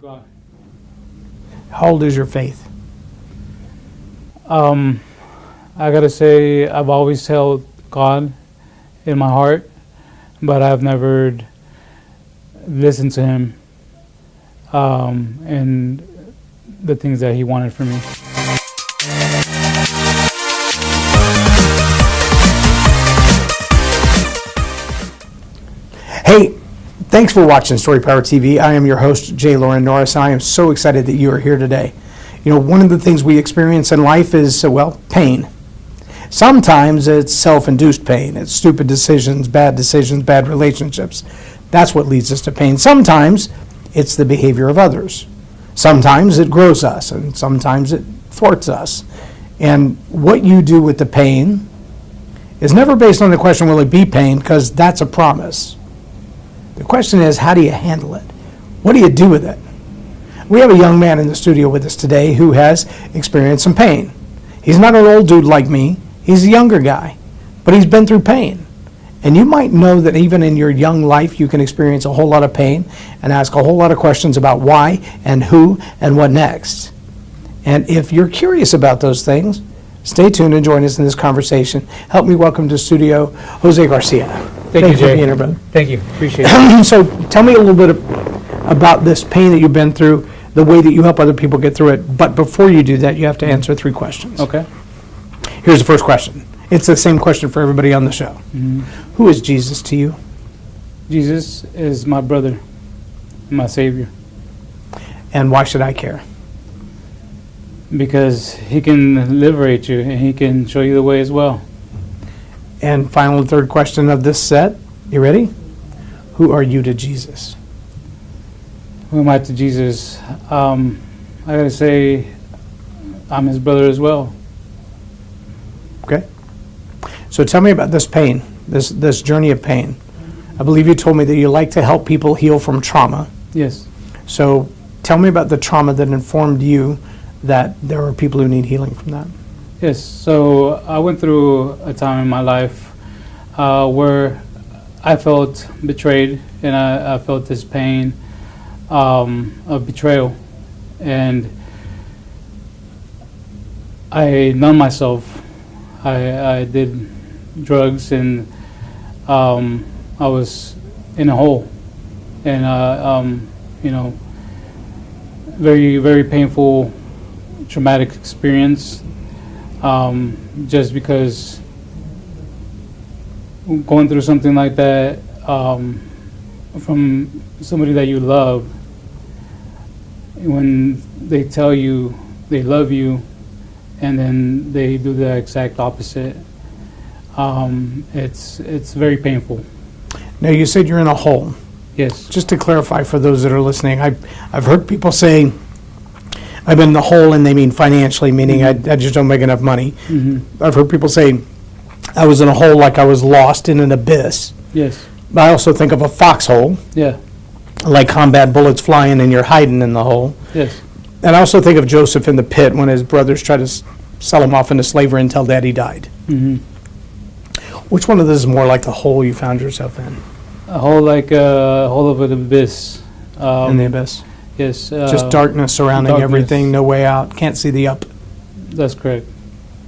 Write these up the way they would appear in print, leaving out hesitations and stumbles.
God. How old is your faith? I gotta say, I've always held God in my heart, but I've never listened to Him and the things that He wanted from me. Hey, thanks for watching Storypower TV. I am your host, Loren Norris, and I am so excited that you are here today. You know, one of the things we experience in life is, well, pain. Sometimes it's self-induced pain. It's stupid decisions, bad relationships. That's what leads us to pain. Sometimes it's the behavior of others. Sometimes it grows us, and sometimes it thwarts us. And what you do with the pain is never based on the question, will it be pain? Because that's a promise. The question is, how do you handle it? What do you do with it? We have a young man in the studio with us today who has experienced some pain. He's not an old dude like me. He's a younger guy, but he's been through pain. And you might know that even in your young life, you can experience a whole lot of pain and ask a whole lot of questions about why and who and what next. And if you're curious about those things, stay tuned and join us in this conversation. Help me welcome to the studio Jose Garcia. Thank you, Jay. For being here, brother. Thank you. Appreciate it. So tell me a little bit about this pain that you've been through, the way that you help other people get through it. But before you do that, you have to answer 3 questions. Okay. Here's the first question. It's the same question for everybody on the show. Mm-hmm. Who is Jesus to you? Jesus is my brother, my Savior, And why should I care? because He can liberate you and He can show you the way as well. And final third question of this set. You ready? Who are you to Jesus? Who am I to Jesus? I gotta say, I'm His brother as well. Okay. So tell me about this pain, this journey of pain. I believe you told me that you like to help people heal from trauma. Yes. So tell me about the trauma that informed you that there are people who need healing from that. Yes. So I went through a time in my life where I felt betrayed, and I felt this pain of betrayal, and I numbed myself. I did drugs, and I was in a hole, and very, very painful, traumatic experience. Just because going through something like that from somebody that you love, when they tell you they love you and then they do the exact opposite, it's very painful. Now you said you're in a hole. Yes. Just to clarify for those that are listening, I've heard people say, I've been in the hole, and they mean financially, meaning I just don't make enough money. Mm-hmm. I've heard people say, I was in a hole like I was lost in an abyss. Yes. But I also think of a foxhole, Yeah. like combat bullets flying and you're hiding in the hole. Yes. And I also think of Joseph in the pit when his brothers tried to sell him off into slavery until Daddy died. Mm-hmm. Which one of those is more like the hole you found yourself in? A hole like a hole of an abyss. In the abyss? Yes. Just darkness surrounding darkness. everything, no way out, can't see the up. That's correct.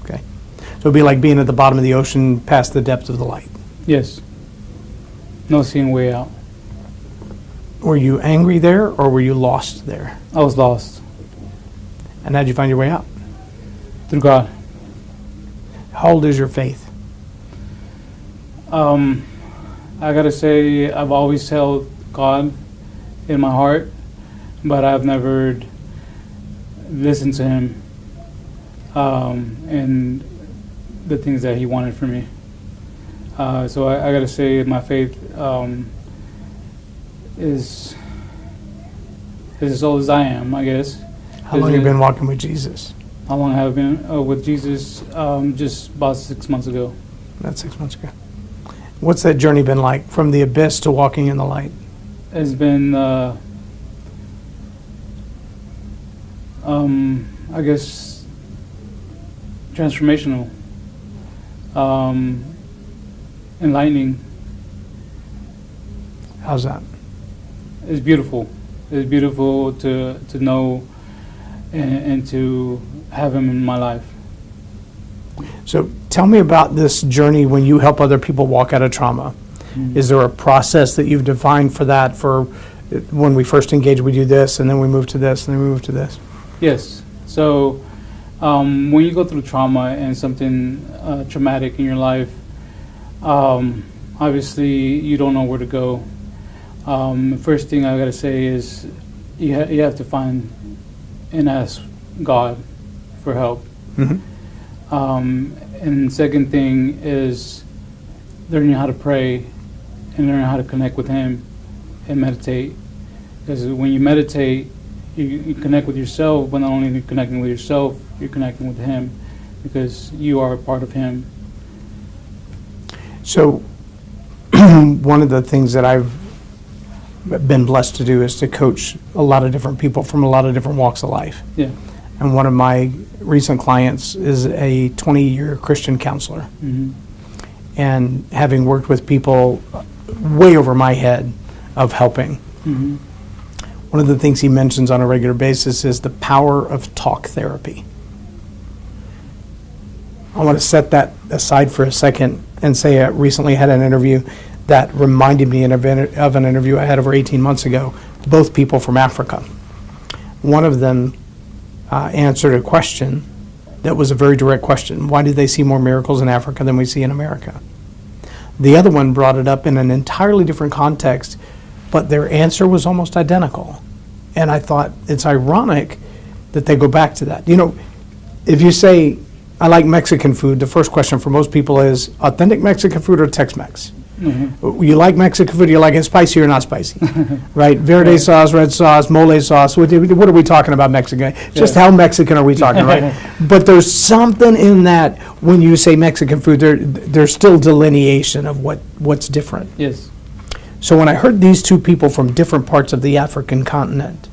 Okay. So it'd be like being at the bottom of the ocean past the depth of the light. Yes. No seeing way out. Were you angry there, or were you lost there? I was lost. And how'd you find your way out? Through God. How old is your faith? I gotta say, I've always held God in my heart, but I've never listened to Him and the things that He wanted from me. So I gotta say, my faith is as old as I am, I guess. How long have you been walking with Jesus? How long have I been with Jesus? Just about 6 months ago. That's 6 months ago. What's that journey been like, from the abyss to walking in the light? It's been, I guess, transformational, enlightening. How's that? It's beautiful. It's beautiful to know and to have him in my life. So tell me about this journey when you help other people walk out of trauma. Is there a process that you've defined for that? For when we first engage, we do this, and then we move to this, and then we move to this? Yes. So when you go through trauma and something traumatic in your life, obviously you don't know where to go. First thing I gotta say is you have to find and ask God for help. And second thing is learning how to pray and learning how to connect with Him and meditate. Because when you meditate, you connect with yourself, but not only are you connecting with yourself, you're connecting with Him because you are a part of Him. So one of the things that I've been blessed to do is to coach a lot of different people from a lot of different walks of life. Yeah. And one of my recent clients is a 20-year Christian counselor. And having worked with people way over my head of helping, one of the things he mentions on a regular basis is the power of talk therapy. I want to set that aside for a second and say I recently had an interview that reminded me of an interview I had over 18 months ago, both people from Africa. One of them answered a question that was a very direct question. Why do they see more miracles in Africa than we see in America? The other one brought it up in an entirely different context, but their answer was almost identical. And I thought it's ironic that they go back to that. You know, if you say, I like Mexican food, the first question for most people is authentic Mexican food or Tex-Mex? You like Mexican food, you like it spicy or not spicy, right? Verde sauce, red sauce, mole sauce. What are we talking about Mexican? Just how Mexican are we talking, right? But there's something in that when you say Mexican food, there's still delineation of what's different. Yes. So when I heard these two people from different parts of the African continent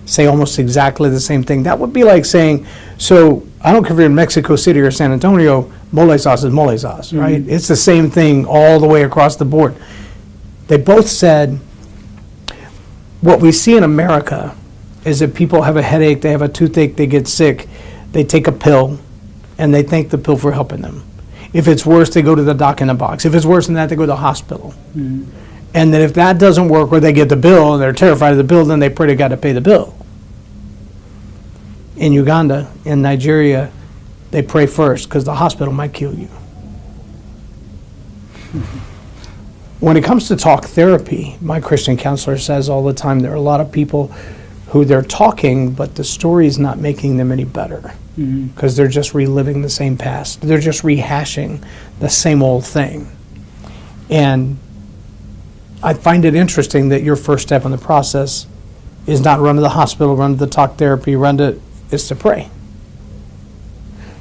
say almost exactly the same thing, that would be like saying, so I don't care if you're in Mexico City or San Antonio, mole sauce is mole sauce, right? It's the same thing all the way across the board. They both said, what we see in America is that people have a headache, they have a toothache, they get sick, they take a pill, and they thank the pill for helping them. If it's worse, they go to the doc in a box. If it's worse than that, they go to the hospital. And then if that doesn't work, or they get the bill and they're terrified of the bill, then they pray to God to pay the bill. In Uganda, in Nigeria, they pray first because the hospital might kill you. When it comes to talk therapy, my Christian counselor says all the time there are a lot of people who they're talking, but the story is not making them any better because they're just reliving the same past. They're just rehashing the same old thing. And I find it interesting that your first step in the process is not run to the hospital, run to the talk therapy, is to pray.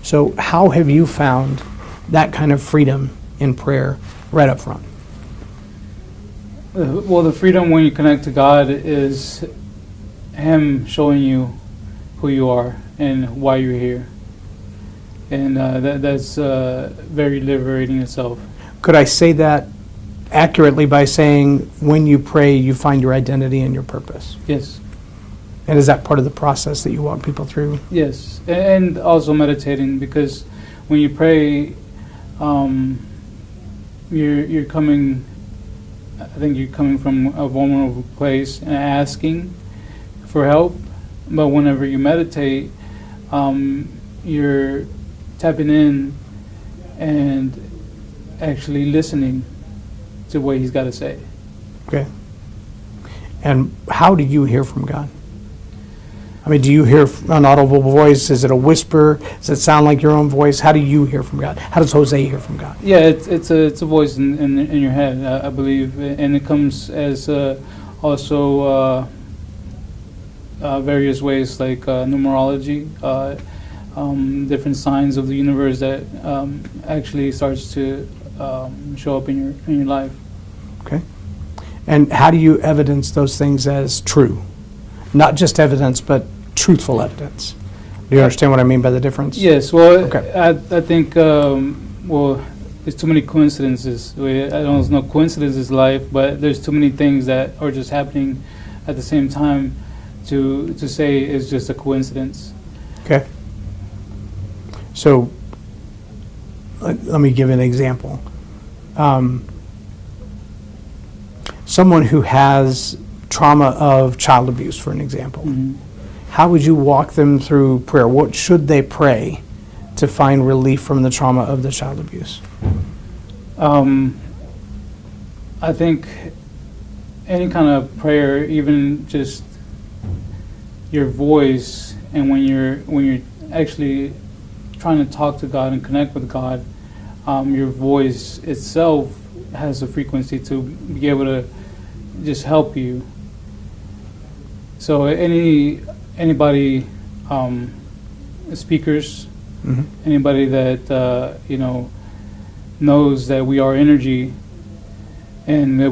So how have you found that kind of freedom in prayer right up front? Well, the freedom when you connect to God is Him showing you who you are and why you're here. And that's very liberating itself. Could I say that accurately by saying when you pray, you find your identity and your purpose? Yes. And is that part of the process that you walk people through? Yes, and also meditating, because when you pray, you're coming. I think you're coming from a vulnerable place and asking for help. But whenever you meditate, you're tapping in and actually listening to what He's got to say. Okay. And how do you hear from God? I mean, do you hear an audible voice? Is it a whisper? Does it sound like your own voice? How do you hear from God? How does Jose hear from God? Yeah, it's a voice in your head, I believe, and it comes as also various ways like numerology, different signs of the universe that actually starts to show up in your life. Okay. And how do you evidence those things as true? Not just evidence, but truthful evidence. Do you understand what I mean by the difference? Yes. Well, Okay. I think, there's too many coincidences. I know there's no coincidences in life, but there's too many things that are just happening at the same time to say it's just a coincidence. Okay. So let me give an example. Someone who has trauma of child abuse, for an example, how would you walk them through prayer? What should they pray to find relief from the trauma of the child abuse? I think any kind of prayer, even just your voice, and when you're actually trying to talk to God and connect with God, your voice itself has a frequency to be able to just help you. So anybody, speakers, anybody that knows that we are energy, and that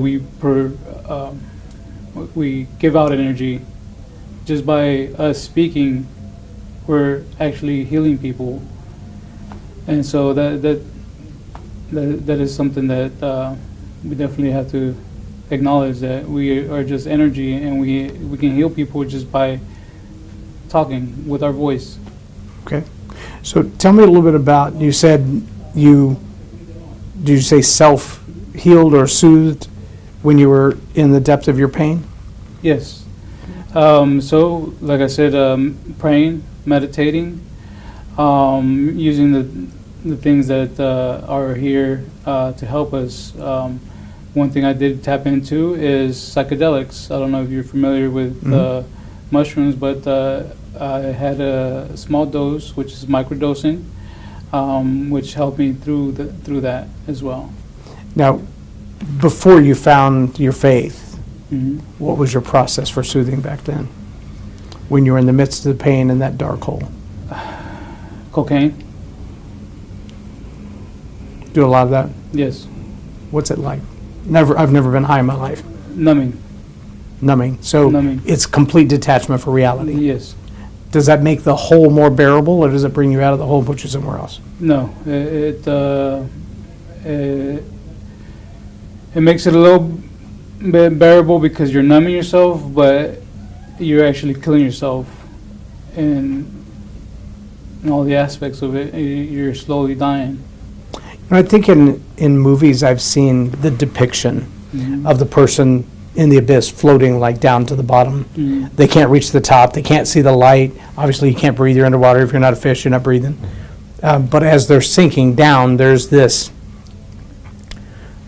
we give out energy. Just by us speaking, we're actually healing people, and so that is something that we definitely have to acknowledge, that we are just energy, and we can heal people just by talking with our voice. Okay. So tell me a little bit about, you said did you say self-healed or soothed when you were in the depth of your pain? Yes. So, like I said, praying, meditating, using the things that are here to help us. One thing I did tap into is psychedelics. I don't know if you're familiar with mushrooms, but I had a small dose, which is microdosing, which helped me through that as well. Now, before you found your faith, what was your process for soothing back then, when you were in the midst of the pain in that dark hole? Cocaine. Do a lot of that? Yes. What's it like? I've never been high in my life. Numbing. So Numbing. It's complete detachment from reality. Yes. Does that make the hole more bearable, or does it bring you out of the hole and put you somewhere else? No, it makes it a little bit bearable because you're numbing yourself, but you're actually killing yourself in all the aspects of it. You're slowly dying. I think in movies I've seen the depiction of the person in the abyss floating like down to the bottom. They can't reach the top. They can't see the light. Obviously, you can't breathe. You're underwater. If you're not a fish, you're not breathing. But as they're sinking down, there's this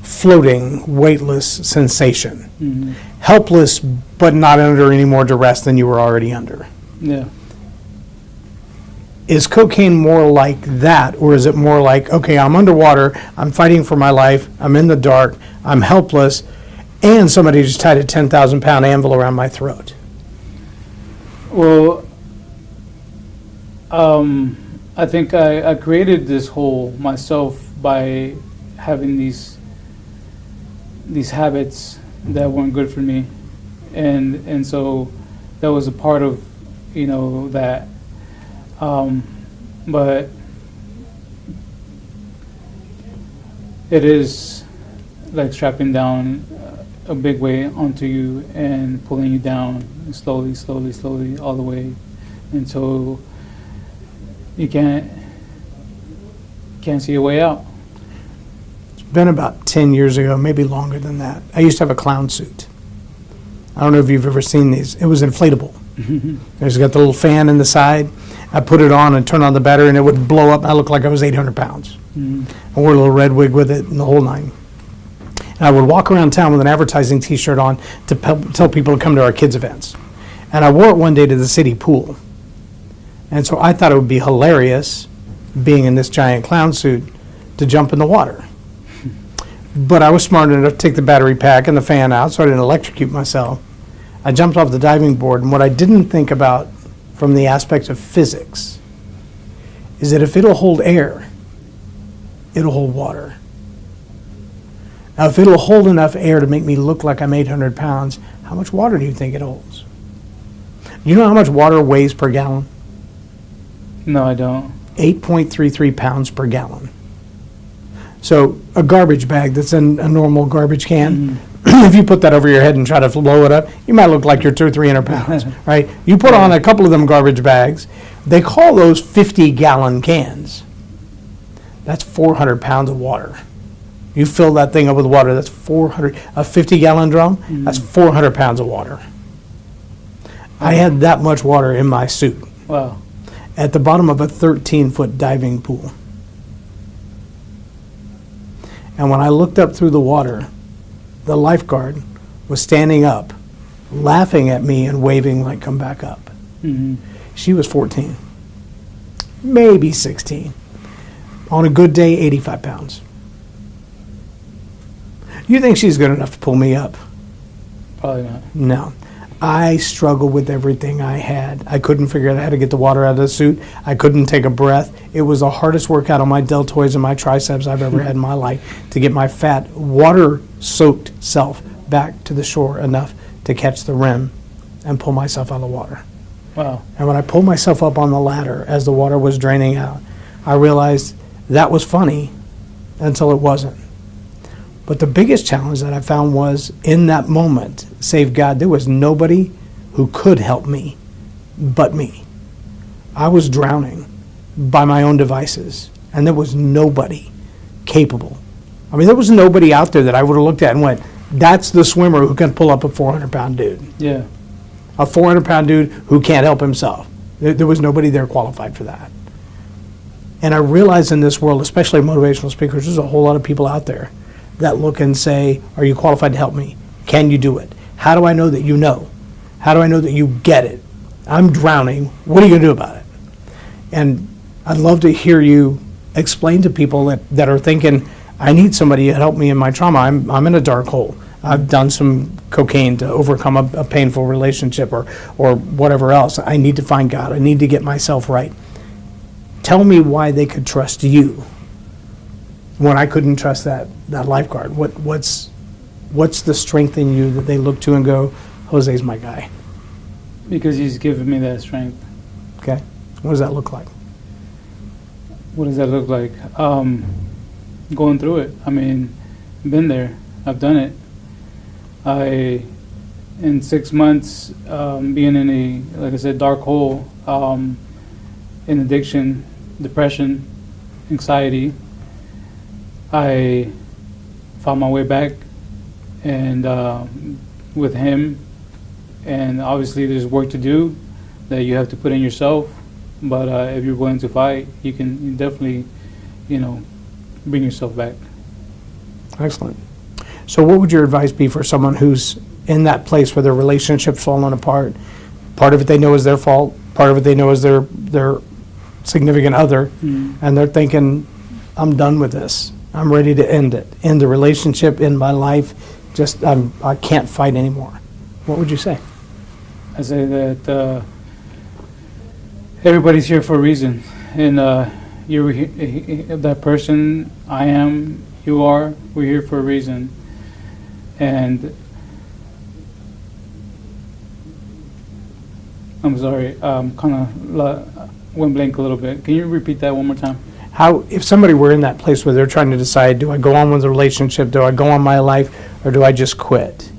floating, weightless sensation. Helpless, but not under any more duress than you were already under. Yeah. Is cocaine more like that, or is it more like, okay, I'm underwater, I'm fighting for my life, I'm in the dark, I'm helpless, and somebody just tied a 10,000-pound anvil around my throat? Well, I think I created this hole myself by having these habits that weren't good for me, and so that was a part of that. But it is like strapping down a big weight onto you and pulling you down slowly, all the way until you can't see a way out. It's been about 10 years ago, maybe longer than that. I used to have a clown suit. I don't know if you've ever seen these. It was inflatable. It's got the little fan in the side. I put it on and turn on the battery, and it would blow up. I looked like I was 800 pounds. I wore a little red wig with it and the whole nine. And I would walk around town with an advertising T-shirt on to tell people to come to our kids' events. And I wore it one day to the city pool. And so I thought it would be hilarious, being in this giant clown suit, to jump in the water. But I was smart enough to take the battery pack and the fan out so I didn't electrocute myself. I jumped off the diving board, and what I didn't think about from the aspect of physics is that if it'll hold air, it'll hold water. Now, if it'll hold enough air to make me look like I'm 800 pounds, how much water do you think it holds? You know how much water weighs per gallon? No, I don't. 8.33 pounds per gallon. So a garbage bag that's in a normal garbage can if you put that over your head and try to blow it up, you might look like you're 200 or 300 pounds, right? You put on a couple of them garbage bags. They call those 50-gallon cans. That's 400 pounds of water. You fill that thing up with water, that's 400, a 50-gallon drum, that's 400 pounds of water. I had that much water in my suit. Wow. At the bottom of a 13-foot diving pool. And when I looked up through the water, the lifeguard was standing up, laughing at me and waving like, come back up. Mm-hmm. She was 14, maybe 16. On a good day, 85 pounds. You think she's good enough to pull me up? Probably not. No. I struggled with everything I had. I couldn't figure out how to get the water out of the suit. I couldn't take a breath. It was the hardest workout on my deltoids and my triceps I've ever had in my life to get my fat, water-soaked self back to the shore enough to catch the rim and pull myself out of the water. Wow. And when I pulled myself up on the ladder as the water was draining out, I realized that was funny until it wasn't. But the biggest challenge that I found was in that moment, save God, there was nobody who could help me but me. I was drowning by my own devices, and there was nobody capable. I mean, there was nobody out there that I would have looked at and went, that's the swimmer who can pull up a 400-pound dude. Yeah. A 400-pound dude who can't help himself. There was nobody there qualified for that. And I realize in this world, especially motivational speakers, there's a whole lot of people out there that look and say, are you qualified to help me? Can you do it? How do I know that you know? How do I know that you get it? I'm drowning. What are you going to do about it? And I'd love to hear you explain to people that are thinking, I need somebody to help me in my trauma. I'm in a dark hole. I've done some cocaine to overcome a painful relationship or whatever else. I need to find God. I need to get myself right. Tell me why they could trust you when I couldn't trust that lifeguard. What's the strength in you that they look to and go, Jose's my guy? Because he's given me that strength. Okay. What does that look like? What does that look like? Going through it. I mean, been there. I've done it. In 6 months, being in a, like I said, dark hole, in addiction, depression, anxiety, I found my way back, and with him, and obviously there's work to do that you have to put in yourself, but if you're willing to fight, you can definitely, bring yourself back. Excellent. So what would your advice be for someone who's in that place where their relationship's falling apart? Part of it they know is their fault, part of it they know is their significant other, and they're thinking, I'm done with this. I'm ready to end it. End the relationship, end my life. I can't fight anymore. What would you say? I say that everybody's here for a reason, and you're that person. I am. You are. We're here for a reason, and I'm sorry. Kind of went blank a little bit. Can you repeat that one more time? How, if somebody were in that place where they're trying to decide, do I go on with the relationship, do I go on my life, or do I just quit?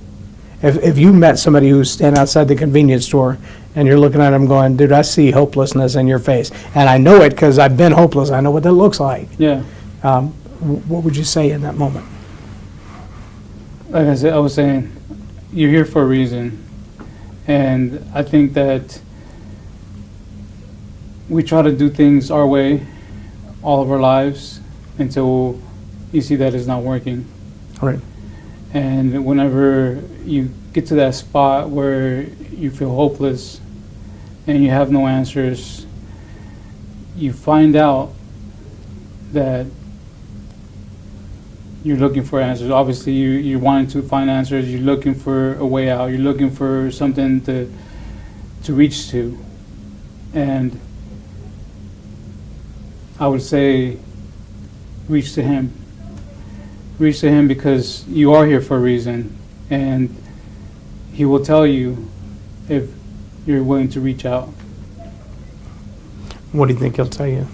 If you met somebody who's standing outside the convenience store and you're looking at them going, dude, I see hopelessness in your face. And I know it because I've been hopeless. I know what that looks like. Yeah. What would you say in that moment? Like I said, I was saying, you're here for a reason. And I think that we try to do things our way all of our lives until you see that it's not working. All right. And whenever you get to that spot where you feel hopeless and you have no answers, you find out that you're looking for answers. Obviously, you're wanting to find answers. You're looking for a way out. You're looking for something to reach to. And I would say reach to him. Reach to him because you are here for a reason, and he will tell you if you're willing to reach out. What do you think he'll tell you?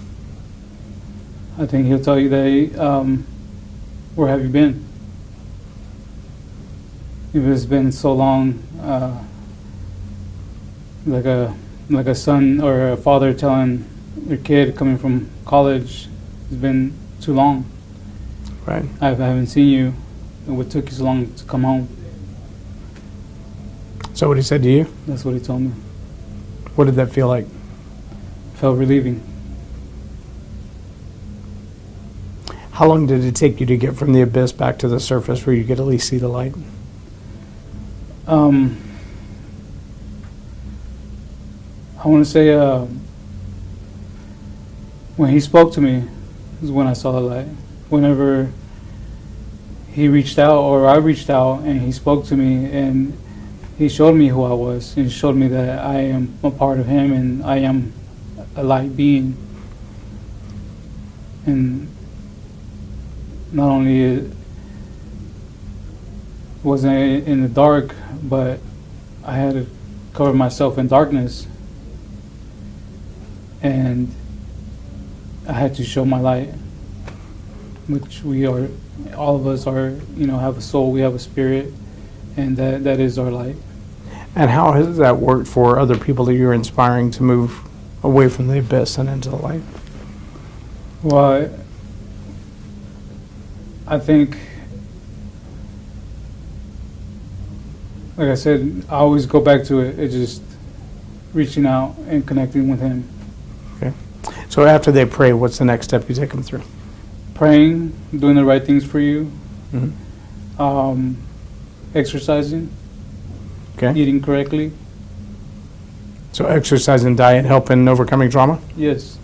I think he'll tell you that, where have you been? It's been so long, like a son or a father telling their kid coming from college, it's been too long. Right. I haven't seen you. And what took you so long to come home? So what he said to you? That's what he told me. What did that feel like? Felt relieving. How long did it take you to get from the abyss back to the surface where you could at least see the light? I want to say when he spoke to me is when I saw the light. Whenever he reached out or I reached out and he spoke to me and he showed me who I was and showed me that I am a part of him and I am a light being. And not only wasn't I in the dark, but I had to cover myself in darkness. And I had to show my light, which we are, all of us are, have a soul, we have a spirit, and that is our light. And how has that worked for other people that you're inspiring to move away from the abyss and into the light? Well, I think, like I said, I always go back to it. It's just reaching out and connecting with him. Okay. So after they pray, what's the next step you take them through? Praying, doing the right things for you, Mm-hmm. Exercising, Okay. eating correctly. So exercise and diet help in overcoming trauma? Yes,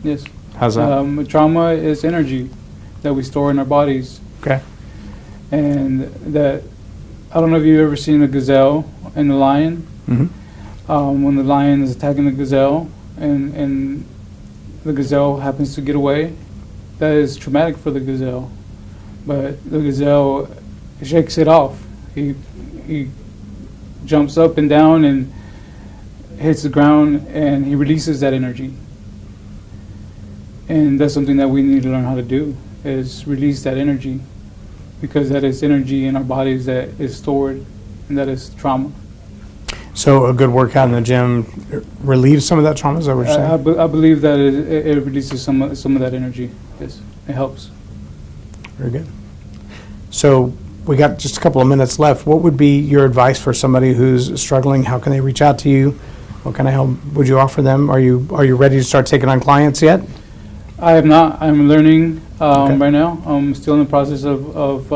yes. How's that? Trauma is energy that we store in our bodies. Okay. And that, I don't know if you've ever seen a gazelle and a lion. Mm-hmm. When the lion is attacking the gazelle and the gazelle happens to get away, that is traumatic for the gazelle. But the gazelle shakes it off. He jumps up and down and hits the ground and he releases that energy. And that's something that we need to learn how to do, is release that energy, because that is energy in our bodies that is stored, and that is trauma. So a good workout in the gym relieves some of that trauma, is that what you're saying? I believe that it releases some of that energy. Yes, it helps. Very good. So we got just a couple of minutes left. What would be your advice for somebody who's struggling? How can they reach out to you? What kind of help would you offer them? Are you ready to start taking on clients yet? I have not. I'm learning Okay. right now. I'm still in the process of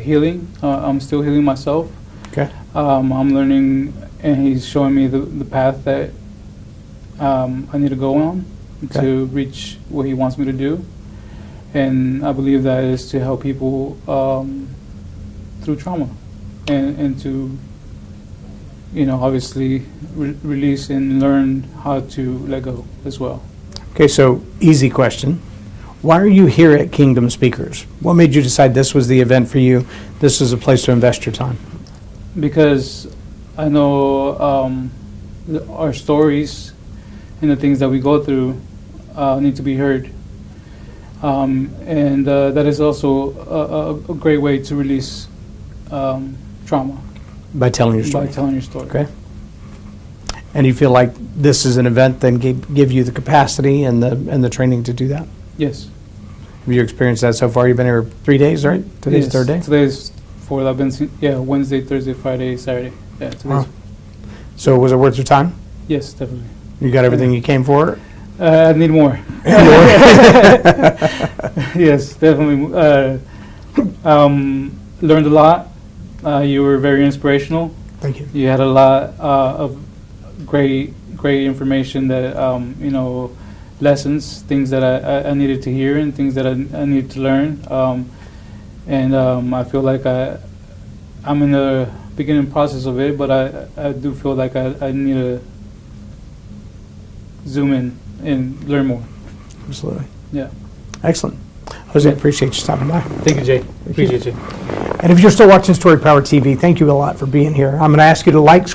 healing. I'm still healing myself. Okay. I'm learning, and he's showing me the path that I need to go on to reach what he wants me to do. And I believe that is to help people through trauma and to, obviously release and learn how to let go as well. Okay, so easy question. Why are you here at Kingdom Speakers? What made you decide this was the event for you? This is a place to invest your time? Because I know our stories and the things that we go through need to be heard. And that is also a great way to release trauma. By telling your story? By telling your story. Okay. And you feel like this is an event that give you the capacity and the training to do that? Yes. Have you experienced that so far? You've been here 3 days, right? Today's Yes. third day? Today's fourth. I've been, Wednesday, Thursday, Friday, Saturday. Yeah, today's. Wow. So was it worth your time? Yes, definitely. You got everything you came for? I need more. Yes, definitely. Learned a lot. You were very inspirational. Thank you. You had a lot of great information that, lessons, things that I needed to hear and things that I needed to learn. And I feel like I'm in the beginning process of it, but I do feel like I need to zoom in and learn more. Absolutely. Yeah. Excellent. Jose, appreciate you stopping by. Thank you, Jay. Appreciate you. And if you're still watching Storypower TV, thank you a lot for being here. I'm going to ask you to like,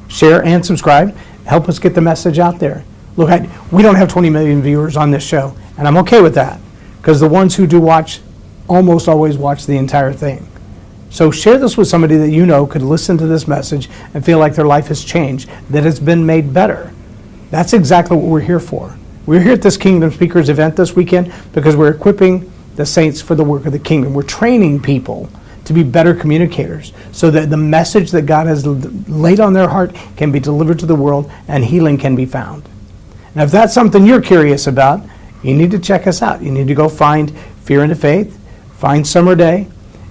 share, and subscribe. Help us get the message out there. Look, we don't have 20 million viewers on this show, and I'm okay with that, because the ones who do watch almost always watch the entire thing. So share this with somebody that you know could listen to this message and feel like their life has changed, that it's been made better. That's exactly what we're here for. We're here at this Kingdom Speakers event this weekend because we're equipping the saints for the work of the kingdom. We're training people to be better communicators so that the message that God has laid on their heart can be delivered to the world and healing can be found. Now, if that's something you're curious about, you need to check us out. You need to go find Fear into Faith, find Summer Day,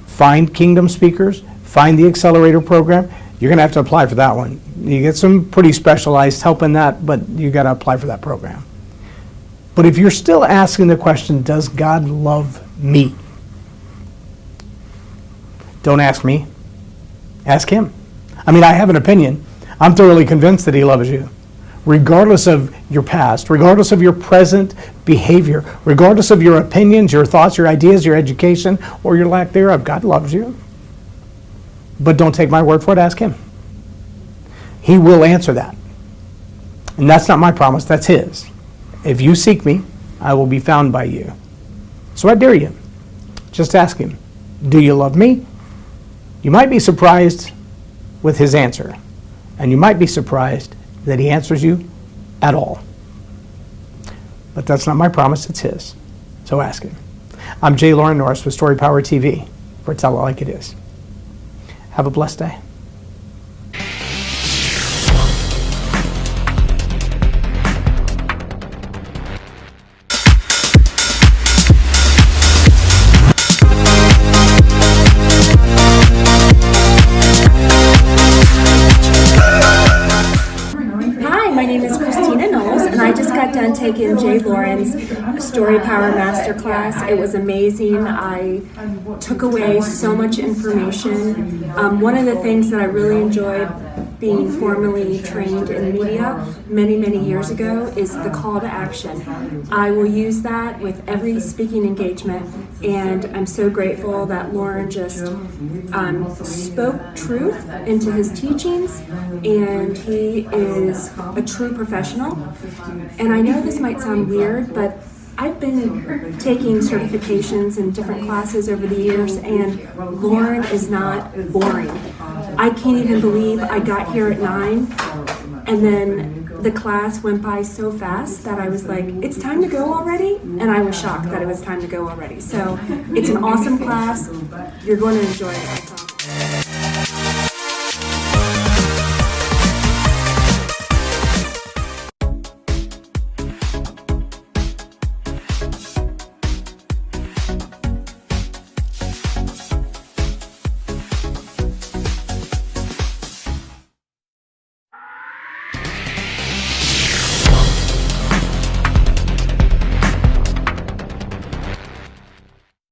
find Kingdom Speakers, find the Accelerator program. You're going to have to apply for that one. You get some pretty specialized help in that, but you got to apply for that program. But if you're still asking the question, does God love me? Don't ask me. Ask him. I mean, I have an opinion. I'm thoroughly convinced that he loves you. Regardless of your past, regardless of your present behavior, regardless of your opinions, your thoughts, your ideas, your education, or your lack thereof, God loves you. But don't take my word for it, ask him. He will answer that. And that's not my promise, that's his. If you seek me, I will be found by you. So I dare you, just ask him, do you love me? You might be surprised with his answer, and you might be surprised that he answers you at all. But that's not my promise, it's his. So ask him. I'm J. Loren Norris with Storypower TV, for Tell It Like It Is. Have a blessed day. Taking Jay Loren's Storypower Masterclass. It was amazing. I took away so much information. One of the things that I really enjoyed being formally trained in media many, many years ago is the call to action. I will use that with every speaking engagement, and I'm so grateful that Loren just spoke truth into his teachings, and he is a true professional. And I know this might sound weird, but I've been taking certifications in different classes over the years, and Loren is not boring. I can't even believe I got here at 9, and then the class went by so fast that I was like, it's time to go already? And I was shocked that it was time to go already. So it's an awesome class. You're going to enjoy it, I promise.